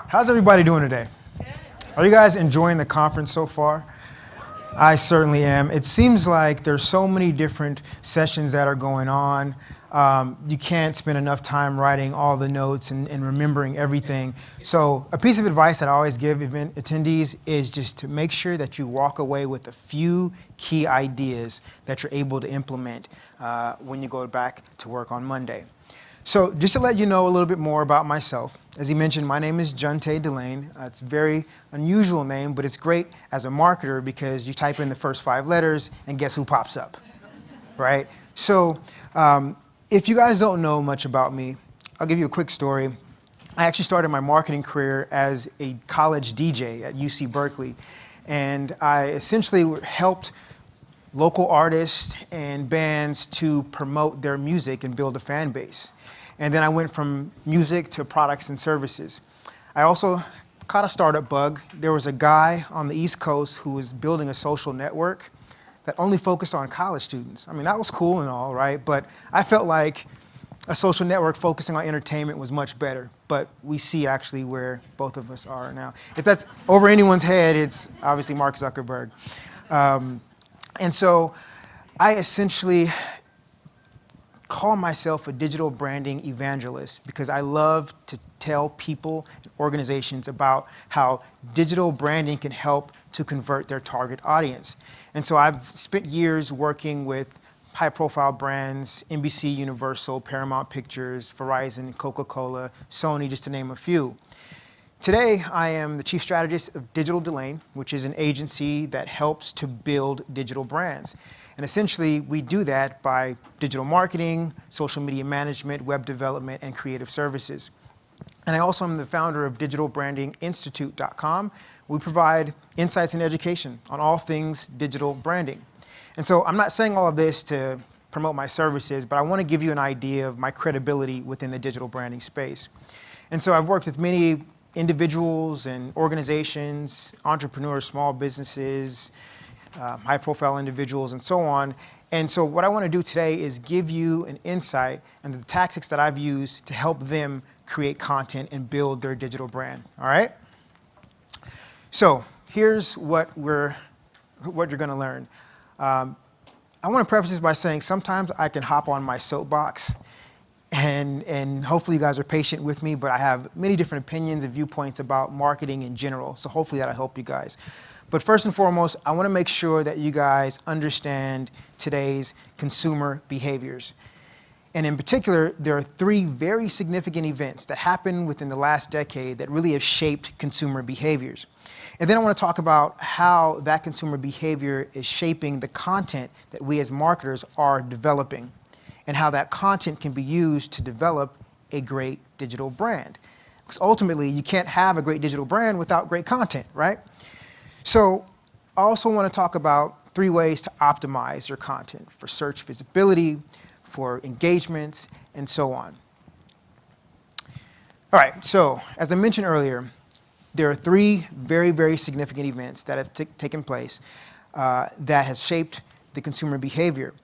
How's everybody doing today? Are you guys enjoying the conference so far? I certainly am. It seems like there's so many different sessions that are going on. You can't spend enough time writing all the notes and remembering everything. So a piece of advice that I always give event attendees is just to make sure that you walk away with a few key ideas that you're able to implement when you go back to work on Monday. So just to let you know a little bit more about myself, as he mentioned, my name is Junte Delane. It's a very unusual name, but it's great as a marketer because you type in the first 5 letters and guess who pops up, right? So if you guys don't know much about me, I'll give you a quick story. I actually started my marketing career as a college DJ at UC Berkeley, and I essentially helped local artists and bands to promote their music and build a fan base. And then I went from music to products and services. I also caught a startup bug. There was a guy on the East Coast who was building a social network that only focused on college students. I mean, that was cool and all, right? But I felt like a social network focusing on entertainment was much better. But we see actually where both of us are now. If that's over anyone's head, it's obviously Mark Zuckerberg. And so I essentially call myself a digital branding evangelist because I love to tell people and organizations about how digital branding can help to convert their target audience. And so I've spent years working with high-profile brands, NBC, Universal, Paramount Pictures, Verizon, Coca-Cola, Sony, just to name a few. Today, I am the chief strategist of Digital Delane, which is an agency that helps to build digital brands. And essentially, we do that by digital marketing, social media management, web development, and creative services. And I also am the founder of digitalbrandinginstitute.com. We provide insights and education on all things digital branding. And so I'm not saying all of this to promote my services, but I want to give you an idea of my credibility within the digital branding space. And so I've worked with many individuals and organizations, entrepreneurs, small businesses, high-profile individuals, and so on. And so what I want to do today is give you an insight into the tactics that I've used to help them create content and build their digital brand. All right? So here's what you're going to learn. I want to preface this by saying sometimes I can hop on my soapbox, and hopefully you guys are patient with me, but I have many different opinions and viewpoints about marketing in general, so hopefully that'll help you guys. But first and foremost, I want to make sure that you guys understand today's consumer behaviors. And in particular, there are 3 very significant events that happened within the last decade that really have shaped consumer behaviors. And then I want to talk about how that consumer behavior is shaping the content that we as marketers are developing, and how that content can be used to develop a great digital brand. Because ultimately, you can't have a great digital brand without great content, right? So I also want to talk about 3 ways to optimize your content for search visibility, for engagements, and so on. All right, so as I mentioned earlier, there are 3 very, very significant events that have taken place that has shaped the consumer behavior.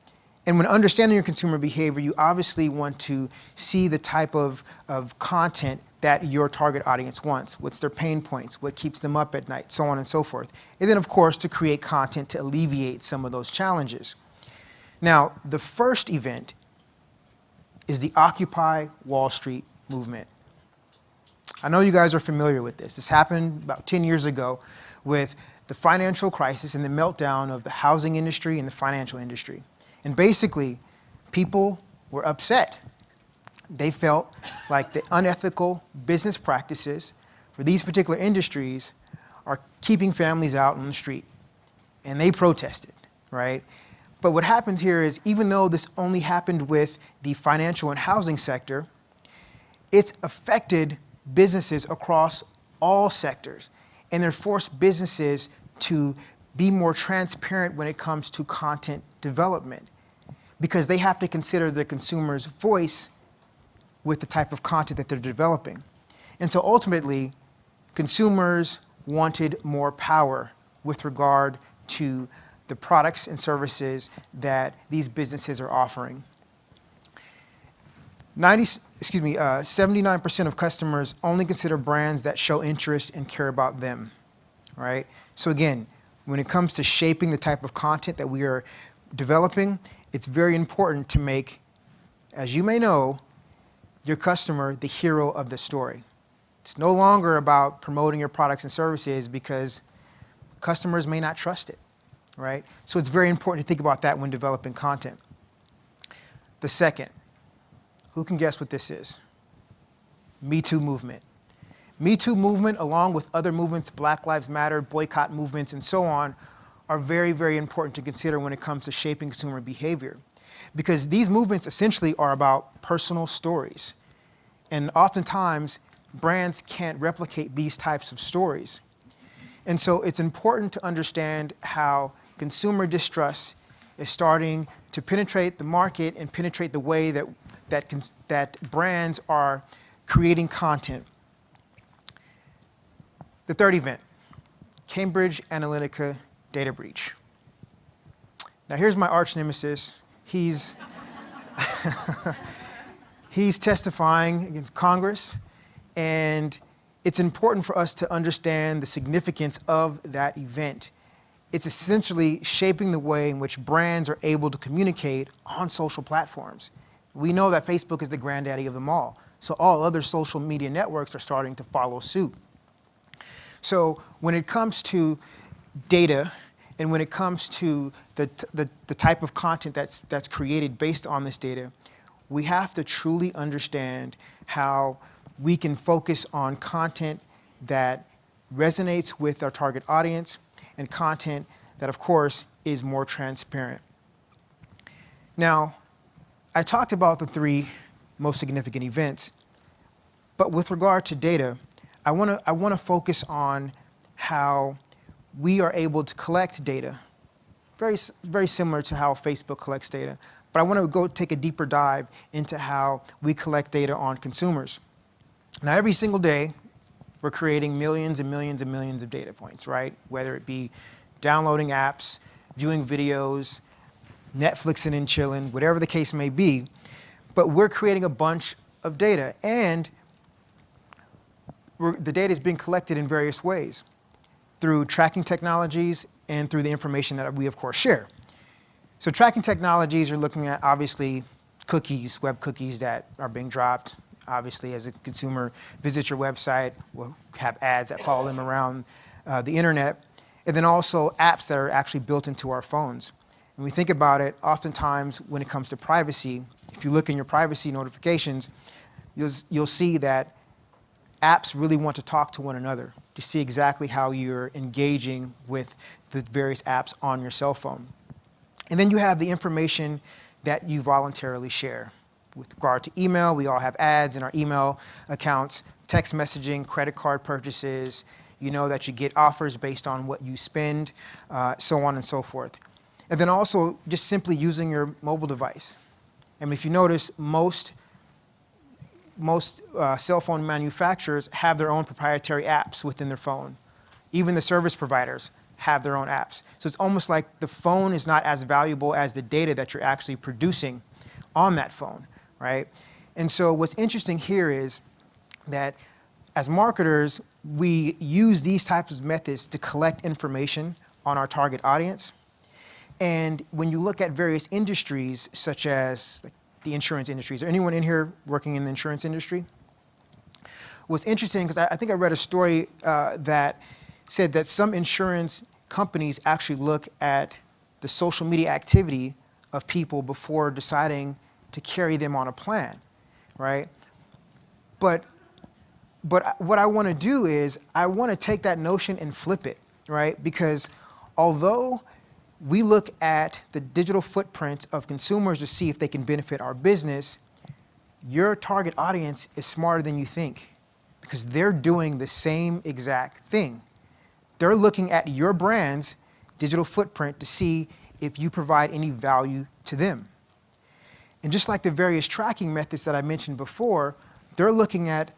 And when understanding your consumer behavior, you obviously want to see the type of content that your target audience wants. What's their pain points? What keeps them up at night? So on and so forth. And then, of course, to create content to alleviate some of those challenges. Now, the first event is the Occupy Wall Street movement. I know you guys are familiar with this. This happened about 10 years ago with the financial crisis and the meltdown of the housing industry and the financial industry. And basically, people were upset. They felt like the unethical business practices for these particular industries are keeping families out on the street. And they protested, right? But what happens here is, even though this only happened with the financial and housing sector, it's affected businesses across all sectors. And they're forced businesses to be more transparent when it comes to content development, because they have to consider the consumer's voice with the type of content that they're developing. And so ultimately, consumers wanted more power with regard to the products and services that these businesses are offering. 79% of customers only consider brands that show interest and care about them, right? So again, when it comes to shaping the type of content that we are developing, it's very important to make, as you may know, your customer the hero of the story. It's no longer about promoting your products and services because customers may not trust it, right? So it's very important to think about that when developing content. The second, who can guess what this is? Me Too movement. Me Too movement, along with other movements, Black Lives Matter, boycott movements, and so on, are very, very important to consider when it comes to shaping consumer behavior. Because these movements essentially are about personal stories. And oftentimes, brands can't replicate these types of stories. And so it's important to understand how consumer distrust is starting to penetrate the market and penetrate the way that brands are creating content. The third event, Cambridge Analytica data breach. Now here's my arch nemesis. He's testifying against Congress, and it's important for us to understand the significance of that event. It's essentially shaping the way in which brands are able to communicate on social platforms. We know that Facebook is the granddaddy of them all, so all other social media networks are starting to follow suit. So when it comes to data and when it comes to the type of content that's created based on this data, we have to truly understand how we can focus on content that resonates with our target audience and content that, of course, is more transparent. Now, I talked about the three most significant events, but with regard to data, I want to focus on how we are able to collect data, very similar to how Facebook collects data. But I want to go take a deeper dive into how we collect data on consumers. Now, every single day, we're creating millions and millions and millions of data points, right? Whether it be downloading apps, viewing videos, Netflixing and chilling, whatever the case may be. But we're creating a bunch of data, and the data is being collected in various ways, through tracking technologies and through the information that we, of course, share. So tracking technologies are looking at, obviously, cookies, web cookies that are being dropped. Obviously, as a consumer visits your website, we'll have ads that follow them around the internet. And then also apps that are actually built into our phones. When we think about it, oftentimes when it comes to privacy, if you look in your privacy notifications, you'll see that apps really want to talk to one another to see exactly how you're engaging with the various apps on your cell phone. And then you have the information that you voluntarily share. With regard to email, we all have ads in our email accounts, text messaging, credit card purchases. You know that you get offers based on what you spend, so on and so forth. And then also just simply using your mobile device. I mean, if you notice, most cell phone manufacturers have their own proprietary apps within their phone. Even the service providers have their own apps. So it's almost like the phone is not as valuable as the data that you're actually producing on that phone, right? And so what's interesting here is that as marketers, we use these types of methods to collect information on our target audience. And when you look at various industries, such as the insurance industry, is there anyone in here working in the insurance industry? What's interesting, because I think I read a story that said that some insurance companies actually look at the social media activity of people before deciding to carry them on a plan, right? But what I want to do is I want to take that notion and flip it, right? Because although we look at the digital footprints of consumers to see if they can benefit our business, your target audience is smarter than you think because they're doing the same exact thing. They're looking at your brand's digital footprint to see if you provide any value to them. And just like the various tracking methods that I mentioned before, they're looking at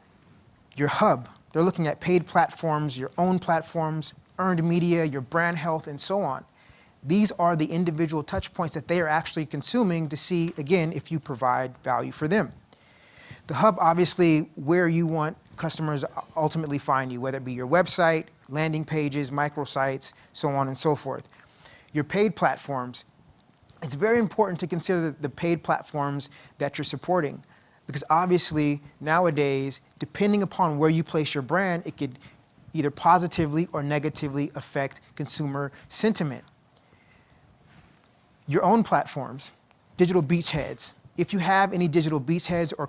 your hub. They're looking at paid platforms, your own platforms, earned media, your brand health, and so on. These are the individual touch points that they are actually consuming to see, again, if you provide value for them. The hub, obviously, where you want customers ultimately find you, whether it be your website, landing pages, microsites, so on and so forth. Your paid platforms, it's very important to consider the paid platforms that you're supporting, because obviously nowadays, depending upon where you place your brand, it could either positively or negatively affect consumer sentiment. Your own platforms, digital beachheads. If you have any digital beachheads or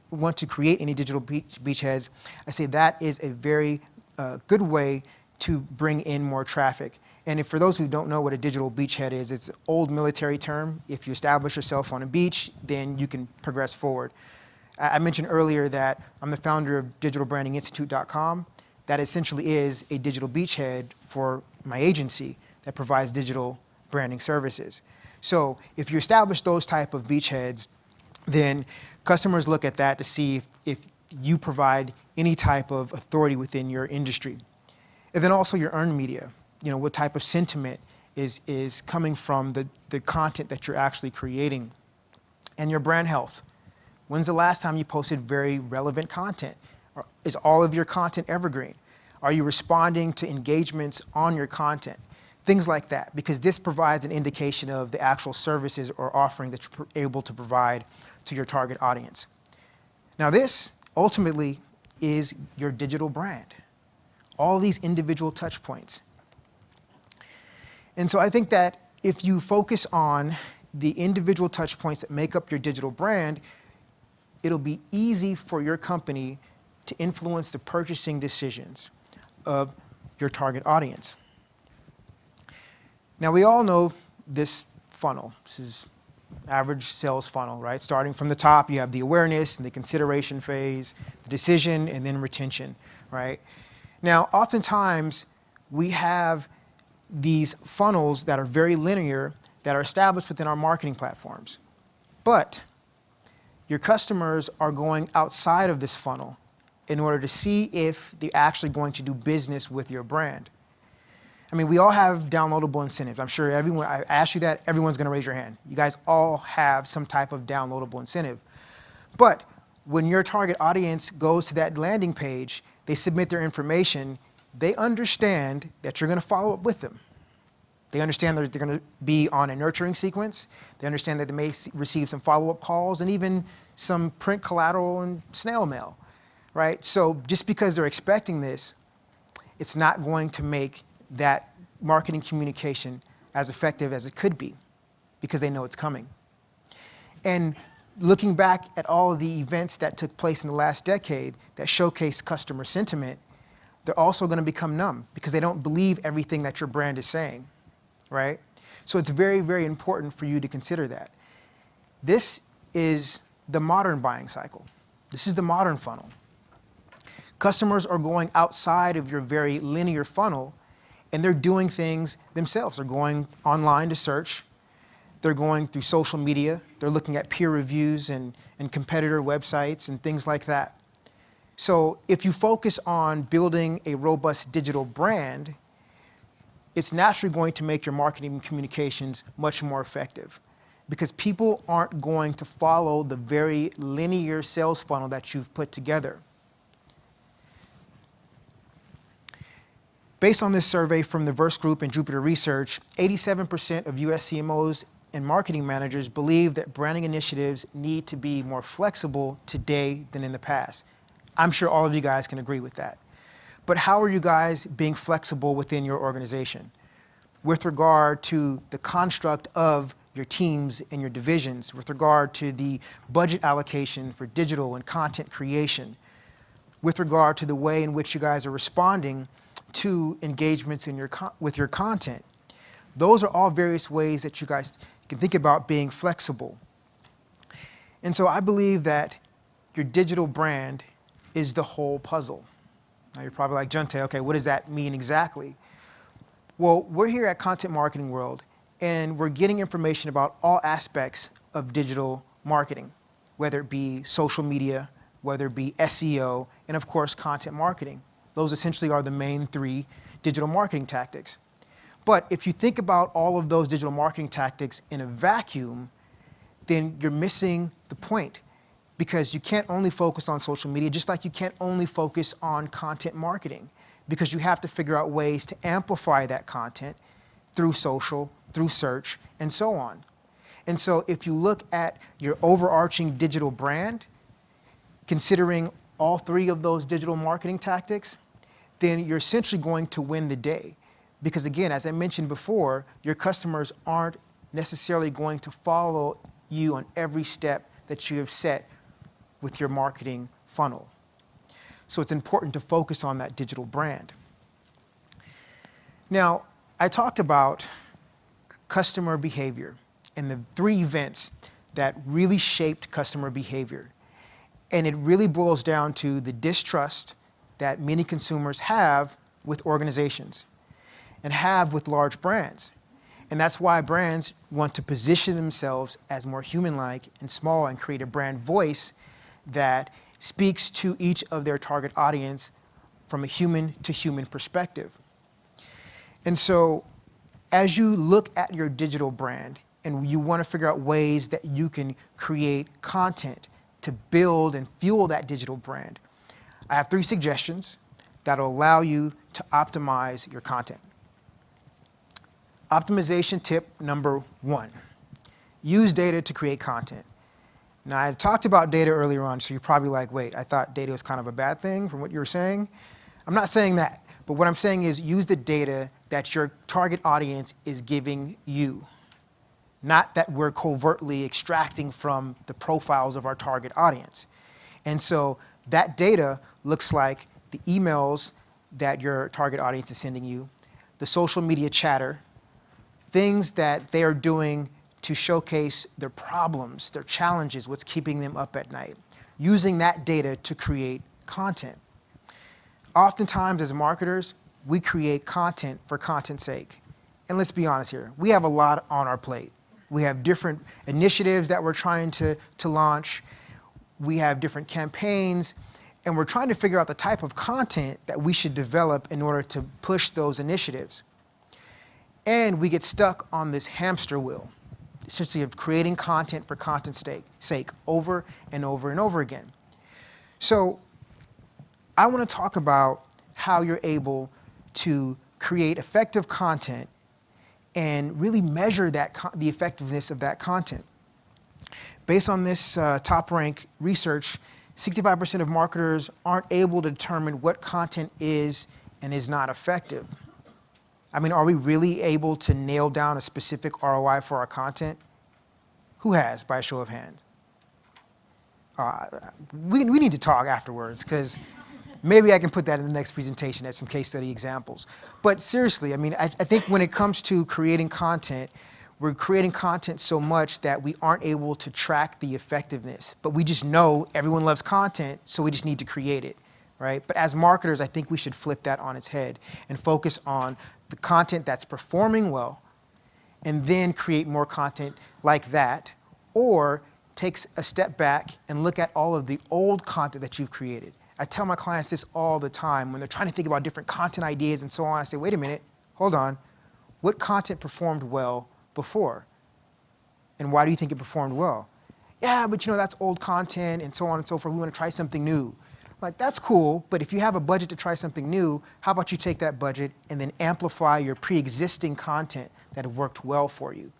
want to create any digital beachheads, I say that is a very good way to bring in more traffic. And for those who don't know what a digital beachhead is, it's an old military term. If you establish yourself on a beach, then you can progress forward. I mentioned earlier that I'm the founder of digitalbrandinginstitute.com. That essentially is a digital beachhead for my agency that provides digital branding services. So if you establish those type of beachheads, then customers look at that to see if you provide any type of authority within your industry. And then also your earned media, what type of sentiment is coming from the content that you're actually creating. And your brand health. When's the last time you posted very relevant content? Or is all of your content evergreen? Are you responding to engagements on your content? Things like that, because this provides an indication of the actual services or offering that you're able to provide to your target audience. Now this, ultimately, is your digital brand. All these individual touch points. And so I think that if you focus on the individual touch points that make up your digital brand, it'll be easy for your company to influence the purchasing decisions of your target audience. Now, we all know this funnel. This is average sales funnel, right? Starting from the top, you have the awareness and the consideration phase, the decision, and then retention, right? Now, oftentimes, we have these funnels that are very linear that are established within our marketing platforms. But your customers are going outside of this funnel in order to see if they're actually going to do business with your brand. I mean, we all have downloadable incentives. I'm sure everyone, I asked you that, everyone's going to raise your hand. You guys all have some type of downloadable incentive. But when your target audience goes to that landing page, they submit their information, they understand that you're going to follow up with them. They understand that they're going to be on a nurturing sequence. They understand that they may receive some follow-up calls and even some print collateral and snail mail, right? So just because they're expecting this, it's not going to make that marketing communication as effective as it could be because they know it's coming. And looking back at all of the events that took place in the last decade that showcased customer sentiment, they're also going to become numb because they don't believe everything that your brand is saying, right? So it's very, very important for you to consider that. This is the modern buying cycle. This is the modern funnel. Customers are going outside of your very linear funnel and they're doing things themselves. They're going online to search. They're going through social media. They're looking at peer reviews and competitor websites and things like that. So if you focus on building a robust digital brand, it's naturally going to make your marketing communications much more effective because people aren't going to follow the very linear sales funnel that you've put together. Based on this survey from the Verse Group and Jupiter Research, 87% of US CMOs and marketing managers believe that branding initiatives need to be more flexible today than in the past. I'm sure all of you guys can agree with that. But how are you guys being flexible within your organization with regard to the construct of your teams and your divisions, with regard to the budget allocation for digital and content creation, with regard to the way in which you guys are responding to engagements in with your content? Those are all various ways that you guys can think about being flexible. And so I believe that your digital brand is the whole puzzle. Now you're probably like, Junte, okay, what does that mean exactly? Well, we're here at Content Marketing World, and we're getting information about all aspects of digital marketing, whether it be social media, whether it be SEO, and of course, content marketing. Those essentially are the main three digital marketing tactics. But if you think about all of those digital marketing tactics in a vacuum, then you're missing the point. because you can't only focus on social media, just like you can't only focus on content marketing, because you have to figure out ways to amplify that content through social, through search, and so on. And so if you look at your overarching digital brand, considering all three of those digital marketing tactics, then you're essentially going to win the day. Because again, as I mentioned before, your customers aren't necessarily going to follow you on every step that you have set with your marketing funnel. So it's important to focus on that digital brand. Now, I talked about customer behavior and the 3 events that really shaped customer behavior. And it really boils down to the distrust that many consumers have with organizations and have with large brands. And that's why brands want to position themselves as more human-like and small and create a brand voice that speaks to each of their target audience from a human-to-human perspective. And so as you look at your digital brand and you want to figure out ways that you can create content to build and fuel that digital brand, I have 3 suggestions that will allow you to optimize your content. Optimization tip number 1, use data to create content. Now, I talked about data earlier on, so you're probably like, wait, I thought data was kind of a bad thing from what you were saying. I'm not saying that, but what I'm saying is use the data that your target audience is giving you, not that we're covertly extracting from the profiles of our target audience. And so that data looks like the emails that your target audience is sending you, the social media chatter, things that they are doing to showcase their problems, their challenges, what's keeping them up at night, using that data to create content. Oftentimes as marketers, we create content for content's sake. And let's be honest here, we have a lot on our plate. We have different initiatives that we're trying to launch. We have different campaigns, and we're trying to figure out the type of content that we should develop in order to push those initiatives. And we get stuck on this hamster wheel, essentially of creating content for content's sake over and over and over again. So I want to talk about how you're able to create effective content and really measure that the effectiveness of that content. Based on this top-rank research, 65% of marketers aren't able to determine what content is and is not effective. I mean, are we really able to nail down a specific ROI for our content? Who has, by a show of hands? We need to talk afterwards, because maybe I can put that in the next presentation as some case study examples. But seriously, I mean, I think when it comes to creating content, we're creating content so much that we aren't able to track the effectiveness. But we just know everyone loves content, so we just need to create it, right? But as marketers, I think we should flip that on its head and focus on the content that's performing well, and then create more content like that, or take a step back and look at all of the old content that you've created. I tell my clients this all the time when they're trying to think about different content ideas and so on. I say, wait a minute, hold on. What content performed well before? And why do you think it performed well? Yeah, but you know, that's old content and so on and so forth. We want to try something new. Like, that's cool, but if you have a budget to try something new, how about you take that budget and then amplify your pre-existing content that worked well for you?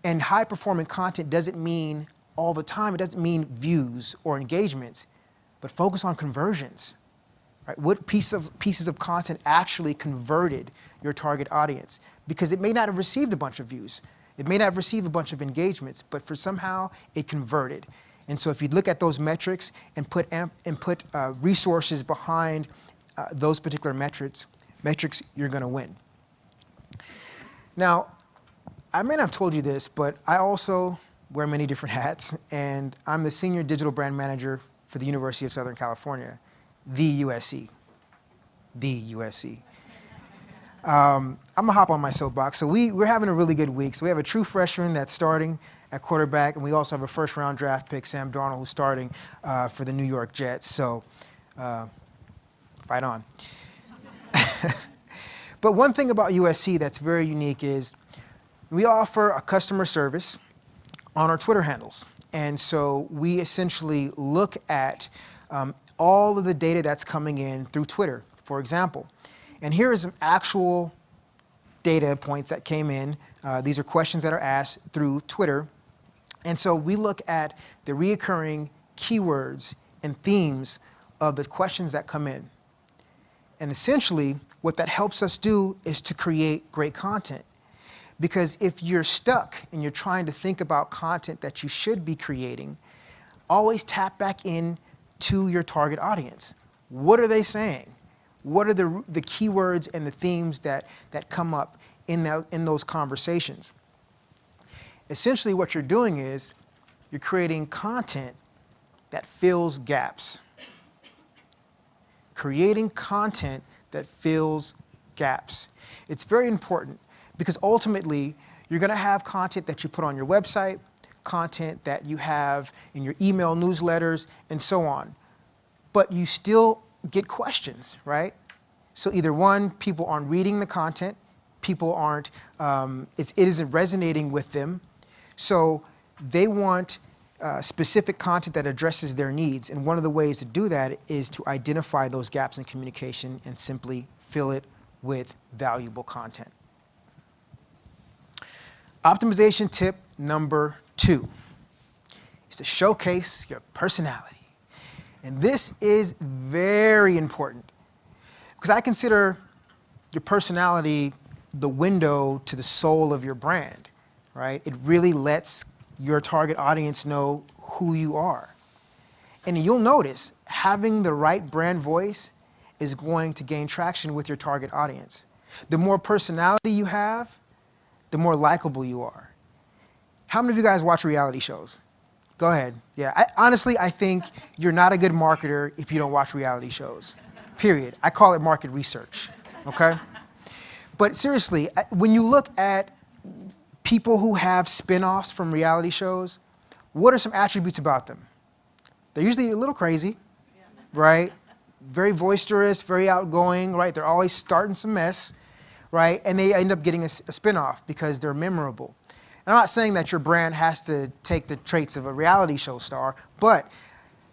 And high-performing content doesn't mean all the time, it doesn't mean views or engagements, but focus on conversions. Right? What pieces of content actually converted your target audience? Because it may not have received a bunch of views. It may not have received a bunch of engagements, but for somehow it converted. And so if you look at those metrics and put resources behind those particular metrics, you're going to win. Now, I may not have told you this, but I also wear many different hats, and I'm the Senior Digital Brand Manager for the University of Southern California, the USC. The USC. I'm going to hop on my soapbox. So we're having a really good week. So we have a true freshman that's starting at quarterback, and we also have a first-round draft pick, Sam Darnold, who's starting for the New York Jets. So fight on. But one thing about USC that's very unique is we offer a customer service on our Twitter handles. And so we essentially look at all of the data that's coming in through Twitter, for example. And here are some actual data points that came in. These are questions that are asked through Twitter. And so we look at the reoccurring keywords and themes of the questions that come in. And essentially, what that helps us do is to create great content. Because if you're stuck and you're trying to think about content that you should be creating, always tap back in to your target audience. What are they saying? What are the keywords and the themes that come up in those conversations? Essentially, what you're doing is you're creating content that fills gaps. Creating content that fills gaps. It's very important because ultimately, you're going to have content that you put on your website, content that you have in your email newsletters, and so on. But you still get questions, right? So either one, people aren't reading the content, people aren't, it isn't resonating with them, so they want specific content that addresses their needs. And one of the ways to do that is to identify those gaps in communication and simply fill it with valuable content. Optimization tip number 2 is to showcase your personality. And this is very important because I consider your personality the window to the soul of your brand, right? It really lets your target audience know who you are. And you'll notice having the right brand voice is going to gain traction with your target audience. The more personality you have, the more likable you are. How many of you guys watch reality shows? Go ahead. Yeah, honestly, I think you're not a good marketer if you don't watch reality shows, period. I call it market research, okay? But seriously, when you look at people who have spin-offs from reality shows, what are some attributes about them? They're usually a little crazy, right? Very boisterous, very outgoing, right? They're always starting some mess, right? And they end up getting a spin-off because they're memorable. And I'm not saying that your brand has to take the traits of a reality show star, but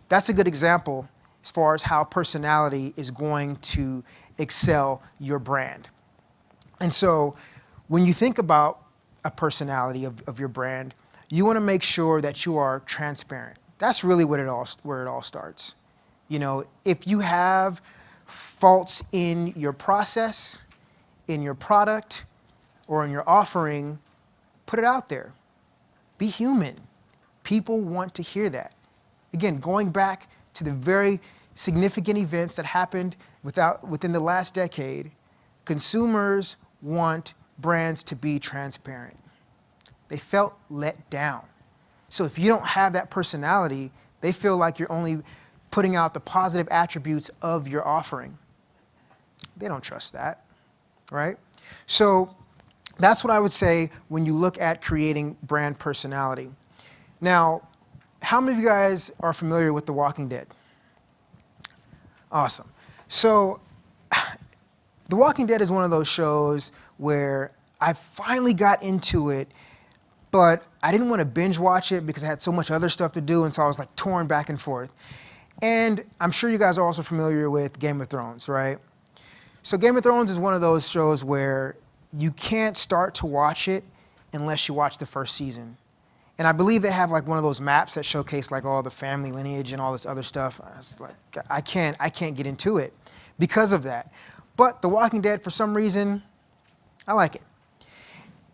that's a good example as far as how personality is going to excel your brand. And so when you think about a personality of your brand, you want to make sure that you are transparent. That's really where it all starts. You know, if you have faults in your process, in your product, or in your offering, put it out there. Be human. People want to hear that. Again, going back to the very significant events that happened within the last decade, consumers want brands to be transparent. They felt let down. So if you don't have that personality, they feel like you're only putting out the positive attributes of your offering. They don't trust that, right? So that's what I would say when you look at creating brand personality. Now, how many of you guys are familiar with The Walking Dead? Awesome. So The Walking Dead is one of those shows where I finally got into it, but I didn't want to binge watch it because I had so much other stuff to do, and so I was like torn back and forth. And I'm sure you guys are also familiar with Game of Thrones, right? So Game of Thrones is one of those shows where you can't start to watch it unless you watch the first season. And I believe they have like one of those maps that showcase like all the family lineage and all this other stuff. I was like, I can't get into it because of that. But The Walking Dead, for some reason, I like it.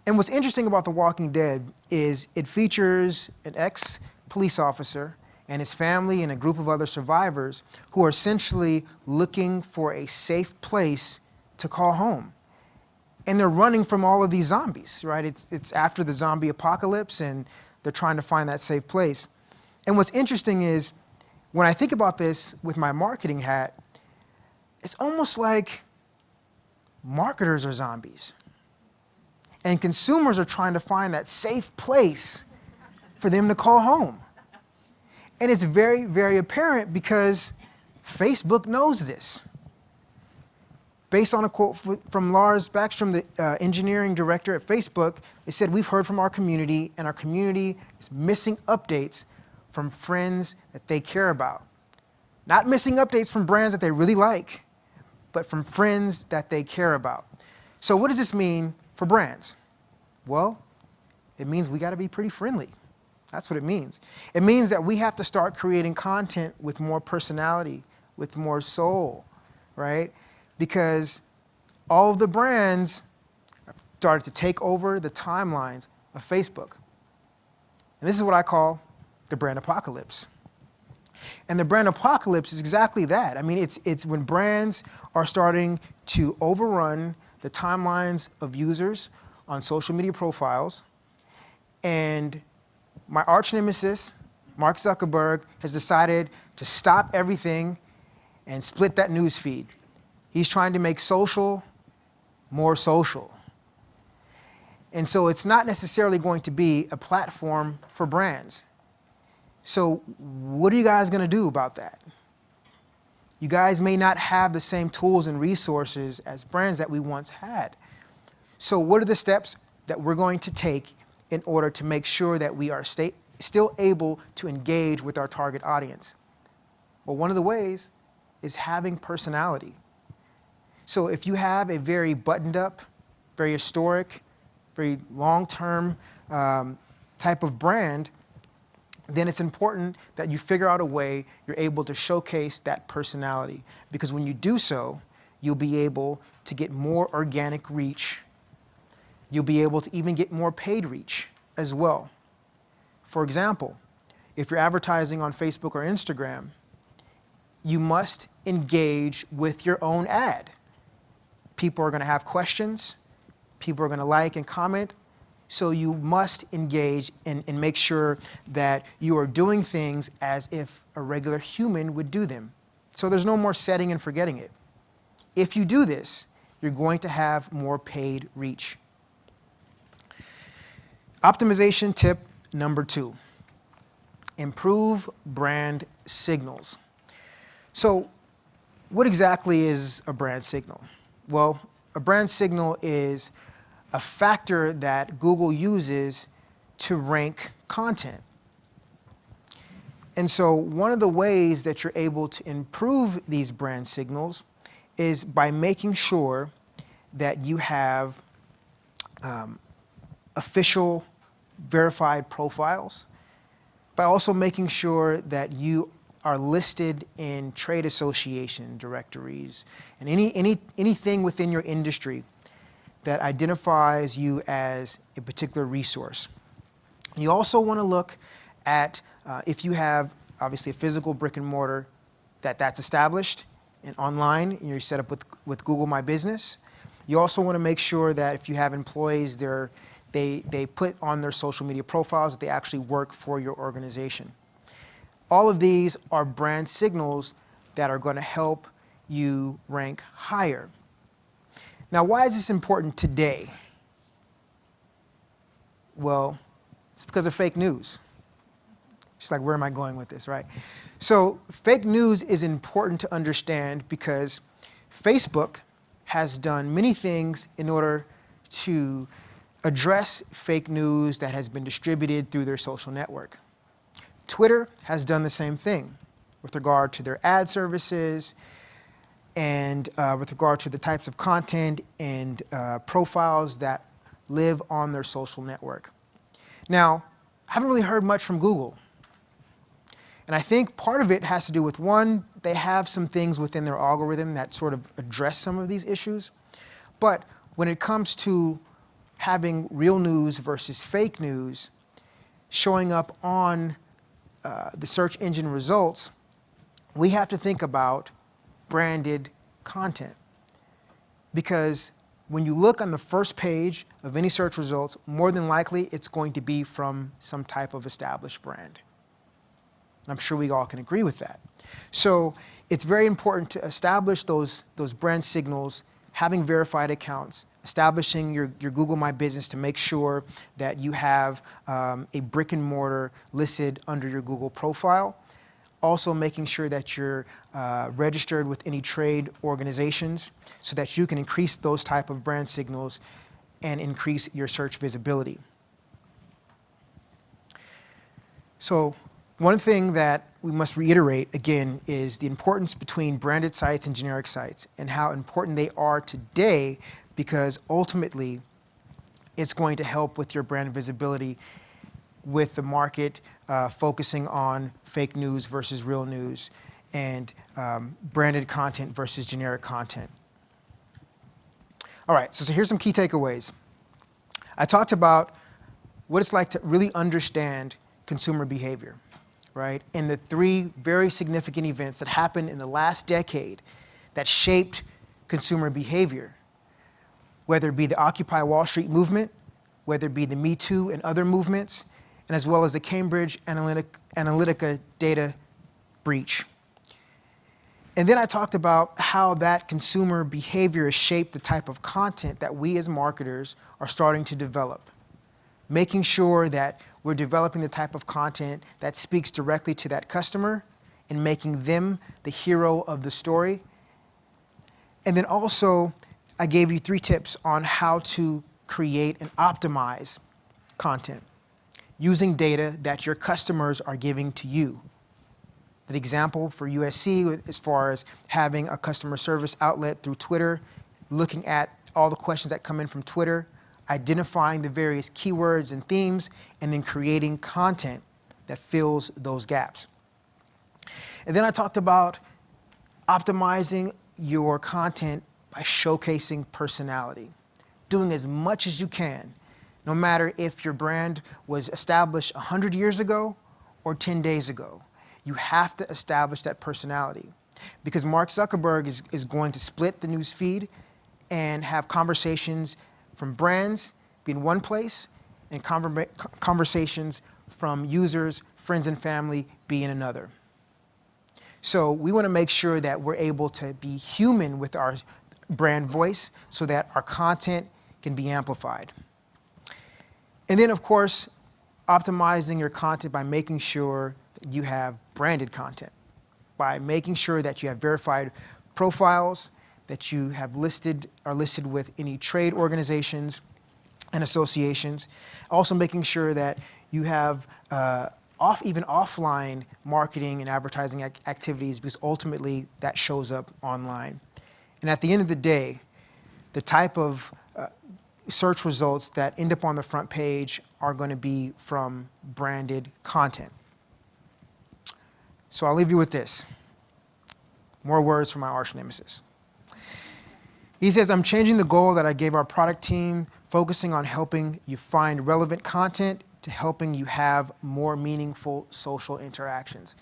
And what's interesting about The Walking Dead is it features an ex-police officer and his family and a group of other survivors who are essentially looking for a safe place to call home. And they're running from all of these zombies, right? It's after the zombie apocalypse, and they're trying to find that safe place. And what's interesting is, when I think about this with my marketing hat, it's almost like marketers are zombies. And consumers are trying to find that safe place for them to call home. And it's very, very apparent because Facebook knows this. Based on a quote from Lars Backstrom, the engineering director at Facebook, they said, "We've heard from our community, and our community is missing updates from friends that they care about. Not missing updates from brands that they really like, but from friends that they care about. So what does this mean for brands? Well, it means we got to be pretty friendly. That's what it means. It means that we have to start creating content with more personality, with more soul, right? Because all of the brands started to take over the timelines of Facebook. And this is what I call the brand apocalypse. And the brand apocalypse is exactly that. I mean, it's when brands are starting to overrun the timelines of users on social media profiles, and my arch nemesis, Mark Zuckerberg, has decided to stop everything and split that news feed. He's trying to make social more social. And so it's not necessarily going to be a platform for brands. So what are you guys going to do about that? You guys may not have the same tools and resources as brands that we once had. So what are the steps that we're going to take in order to make sure that we are still able to engage with our target audience? Well, one of the ways is having personality. So if you have a very buttoned up, very historic, very long-term type of brand, then it's important that you figure out a way you're able to showcase that personality. Because when you do so, you'll be able to get more organic reach. You'll be able to even get more paid reach as well. For example, if you're advertising on Facebook or Instagram, you must engage with your own ad. People are going to have questions. People are going to like and comment. So you must engage and make sure that you are doing things as if a regular human would do them. So there's no more setting and forgetting it. If you do this, you're going to have more paid reach. Optimization tip number 2. Improve brand signals. So what exactly is a brand signal? Well, a brand signal is a factor that Google uses to rank content. And so one of the ways that you're able to improve these brand signals is by making sure that you have official verified profiles, by also making sure that you are listed in trade association directories and anything within your industry that identifies you as a particular resource. You also want to look at if you have obviously a physical brick and mortar that's established and online and you're set up with Google My Business. You also want to make sure that if you have employees, they put on their social media profiles that they actually work for your organization. All of these are brand signals that are going to help you rank higher. Now, why is this important today? Well, it's because of fake news. She's like, where am I going with this, right? So fake news is important to understand because Facebook has done many things in order to address fake news that has been distributed through their social network. Twitter has done the same thing with regard to their ad services and with regard to the types of content and profiles that live on their social network. Now, I haven't really heard much from Google. And I think part of it has to do with, one, they have some things within their algorithm that sort of address some of these issues. But when it comes to having real news versus fake news showing up on the search engine results, we have to think about branded content. Because when you look on the first page of any search results, more than likely it's going to be from some type of established brand. And I'm sure we all can agree with that. So it's very important to establish those brand signals, having verified accounts, establishing your Google My Business to make sure that you have a brick and mortar listed under your Google profile. Also making sure that you're registered with any trade organizations so that you can increase those type of brand signals and increase your search visibility. So One thing that we must reiterate, again, is the importance between branded sites and generic sites and how important they are today, because ultimately it's going to help with your brand visibility with the market focusing on fake news versus real news and branded content versus generic content. All right, so here's some key takeaways. I talked about what it's like to really understand consumer behavior, right? And the three very significant events that happened in the last decade that shaped consumer behavior, whether it be the Occupy Wall Street movement, whether it be the Me Too and other movements, and as well as the Cambridge Analytica data breach. And then I talked about how that consumer behavior has shaped the type of content that we as marketers are starting to develop, making sure that we're developing the type of content that speaks directly to that customer and making them the hero of the story. And then also, I gave you 3 tips on how to create and optimize content using data that your customers are giving to you. The example for USC, as far as having a customer service outlet through Twitter, looking at all the questions that come in from Twitter, identifying the various keywords and themes, and then creating content that fills those gaps. And then I talked about optimizing your content by showcasing personality, doing as much as you can, no matter if your brand was established 100 years ago or 10 days ago. You have to establish that personality, because Mark Zuckerberg is going to split the news feed and have conversations from brands being one place and conversations from users, friends and family be in another. So we want to make sure that we're able to be human with our brand voice so that our content can be amplified. And then, of course, optimizing your content by making sure that you have branded content, by making sure that you have verified profiles, that you have are listed with any trade organizations and associations. Also making sure that you have even offline marketing and advertising activities, because ultimately that shows up online. And at the end of the day, the type of search results that end up on the front page are going to be from branded content. So I'll leave you with this. More words from my arch nemesis. He says, I'm changing the goal that I gave our product team, focusing on helping you find relevant content to helping you have more meaningful social interactions.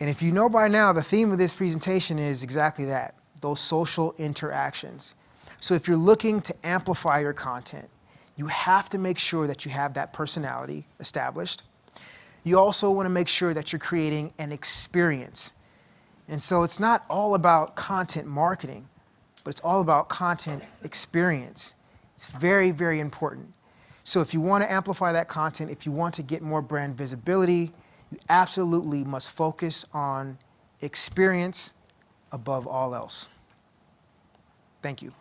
And if you know by now, the theme of this presentation is exactly that, those social interactions. So if you're looking to amplify your content, you have to make sure that you have that personality established. You also want to make sure that you're creating an experience. And so it's not all about content marketing, but it's all about content experience. It's very, very important. So if you want to amplify that content, if you want to get more brand visibility, you absolutely must focus on experience above all else. Thank you.